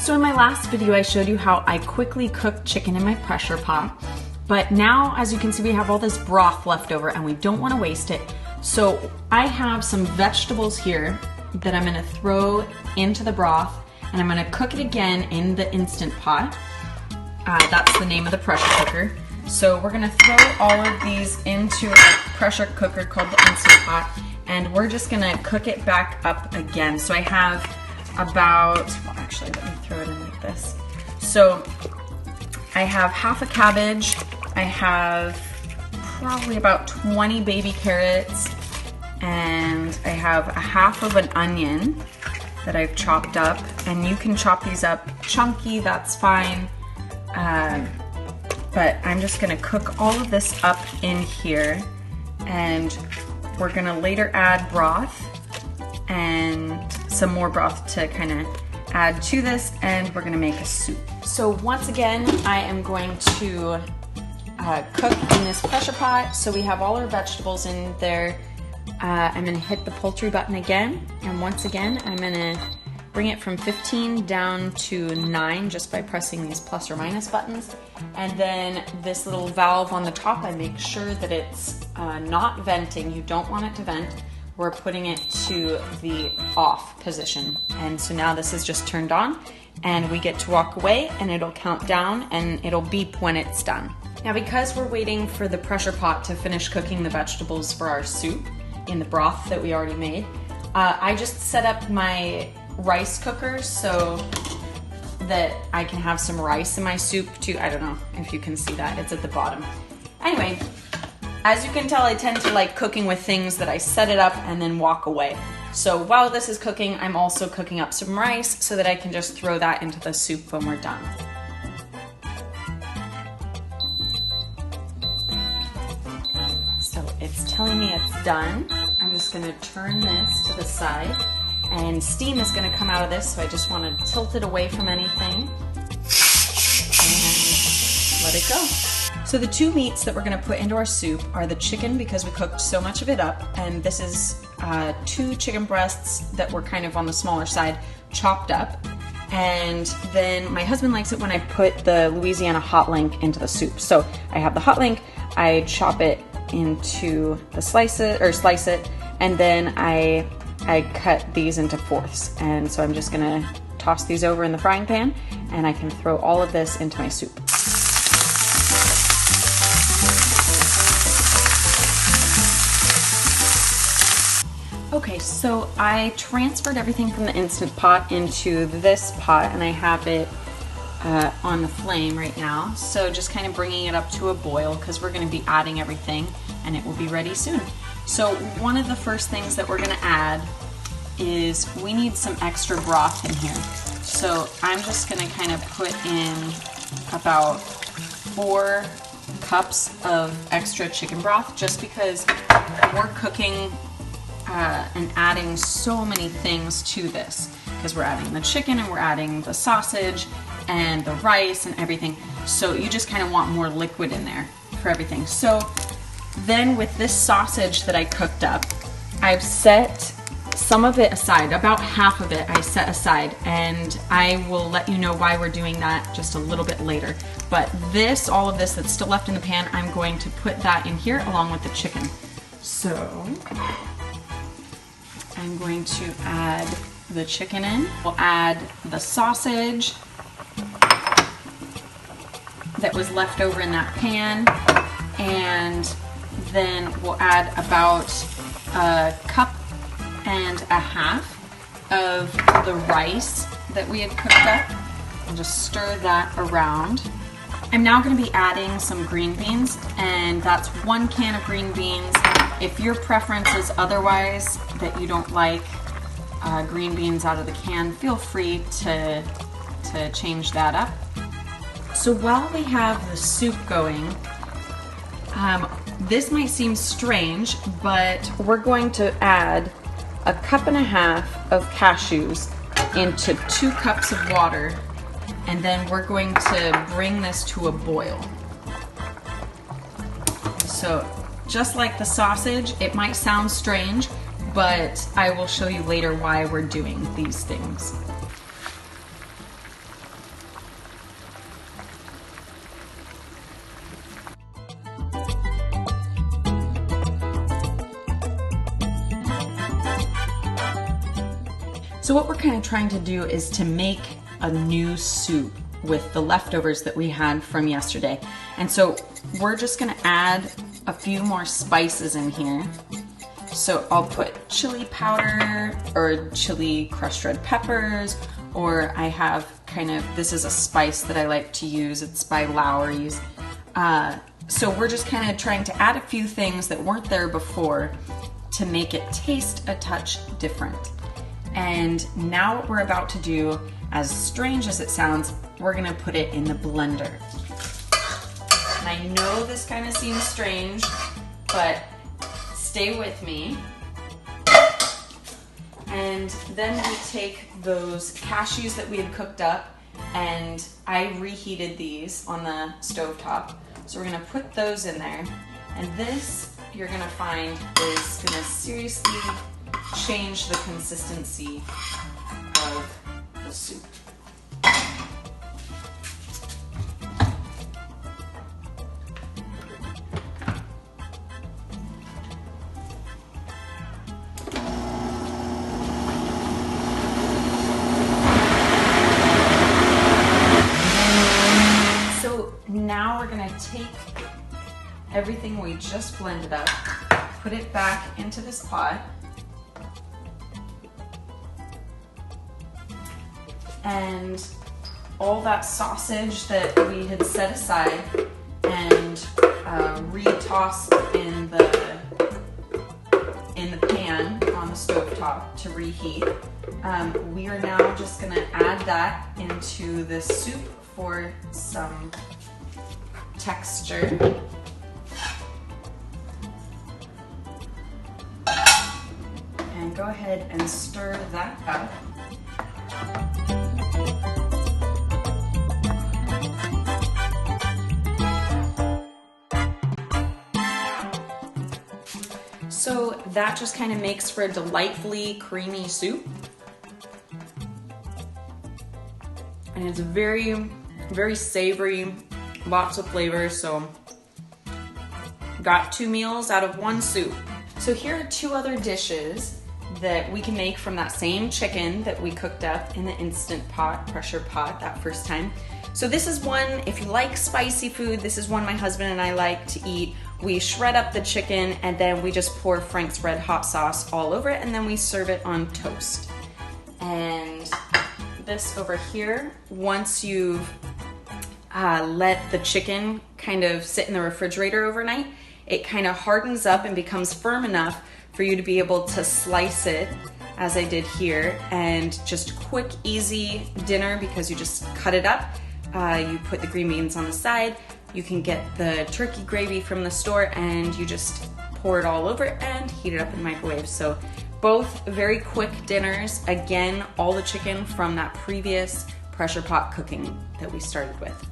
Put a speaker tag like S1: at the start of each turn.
S1: So in my last video, I showed you how I quickly cooked chicken in my pressure pot. But now, as you can see, we have all this broth left over and we don't want to waste it. So I have some vegetables here that I'm gonna throw into the broth, and I'm gonna cook it again in the Instant Pot. That's the name of the pressure cooker. So we're gonna throw all of these into a pressure cooker called the Instant Pot, and we're just gonna cook it back up again. So I have about, well actually let me throw it in like this. So I have half a cabbage, I have probably about 20 baby carrots, and I have a half of an onion that I've chopped up, and you can chop these up chunky, that's fine. But I'm just gonna cook all of this up in here, and we're gonna later add broth and some more broth to kind of add to this, and we're gonna make a soup. So once again, I am going to cook in this pressure pot. So we have all our vegetables in there. I'm gonna hit the poultry button again, and once again, I'm gonna bring it from 15 down to 9 just by pressing these plus or minus buttons. And then this little valve on the top, I make sure that it's not venting. You don't want it to vent. We're putting it to the off position. And so now this is just turned on, and we get to walk away, and it'll count down and it'll beep when it's done. Now, because we're waiting for the pressure pot to finish cooking the vegetables for our soup in the broth that we already made, I just set up my rice cooker so that I can have some rice in my soup too. I don't know if you can see that, it's at the bottom. Anyway, as you can tell, I tend to like cooking with things that I set it up and then walk away. So while this is cooking, I'm also cooking up some rice so that I can just throw that into the soup when we're done. So it's telling me it's done. I'm just gonna turn this to the side, and steam is gonna come out of this, so I just wanna tilt it away from anything and let it go. So the two meats that we're gonna put into our soup are the chicken, because we cooked so much of it up, and this is 2 chicken breasts that were kind of on the smaller side, chopped up. And then my husband likes it when I put the Louisiana hot link into the soup. So I have the hot link, I chop it into the slice it, and then I cut these into fourths. And so I'm just gonna toss these over in the frying pan, and I can throw all of this into my soup. Okay, so I transferred everything from the Instant Pot into this pot, and I have it on the flame right now. So just kind of bringing it up to a boil, because we're going to be adding everything and it will be ready soon. So one of the first things that we're going to add is we need some extra broth in here. So I'm just going to kind of put in about 4 cups of extra chicken broth, just because we're cooking and adding so many things to this, because we're adding the chicken and we're adding the sausage and the rice and everything. So you just kind of want more liquid in there for everything. So then with this sausage that I cooked up, I've set some of it aside, about half of it I set aside, and I will let you know why we're doing that just a little bit later. But this, all of this that's still left in the pan, I'm going to put that in here along with the chicken. So I'm going to add the chicken in. We'll add the sausage that was left over in that pan, and then we'll add about 1.5 cups of the rice that we had cooked up, and just stir that around. I'm now going to be adding some green beans, and that's 1 can of green beans. If your preference is otherwise, that you don't like green beans out of the can, feel free to change that up. So while we have the soup going, this might seem strange, but we're going to add 1.5 cups of cashews into 2 cups of water, and then we're going to bring this to a boil. So just like the sausage, it might sound strange, but I will show you later why we're doing these things. So what we're kind of trying to do is to make a new soup with the leftovers that we had from yesterday. And so we're just gonna add a few more spices in here. So I'll put chili powder or chili crushed red peppers, or I have kind of, this is a spice that I like to use, it's by Lowry's. So we're just kind of trying to add a few things that weren't there before to make it taste a touch different. And now what we're about to do, as strange as it sounds, we're gonna put it in the blender. And I know this kind of seems strange, but stay with me. And then we take those cashews that we had cooked up, and I reheated these on the stovetop. So we're gonna put those in there. And this, you're gonna find, is gonna seriously change the consistency of the soup. So now we're gonna take everything we just blended up, put it back into this pot, and all that sausage that we had set aside and re-tossed in the pan on the stovetop to reheat. We are now just gonna add that into this soup for some texture. And go ahead and stir that up. So that just kind of makes for a delightfully creamy soup. And it's very, very savory, lots of flavor, so got 2 meals out of 1 soup. So here are 2 other dishes that we can make from that same chicken that we cooked up in the Instant Pot, pressure pot, that first time. So this is one, if you like spicy food, this is one my husband and I like to eat. We shred up the chicken and then we just pour Frank's Red Hot sauce all over it, and then we serve it on toast. And this over here, once you've let the chicken kind of sit in the refrigerator overnight, it kind of hardens up and becomes firm enough for you to be able to slice it as I did here, and just quick, easy dinner because you just cut it up. You put the green beans on the side, you can get the turkey gravy from the store, and you just pour it all over and heat it up in the microwave. So both very quick dinners. Again, all the chicken from that previous pressure pot cooking that we started with.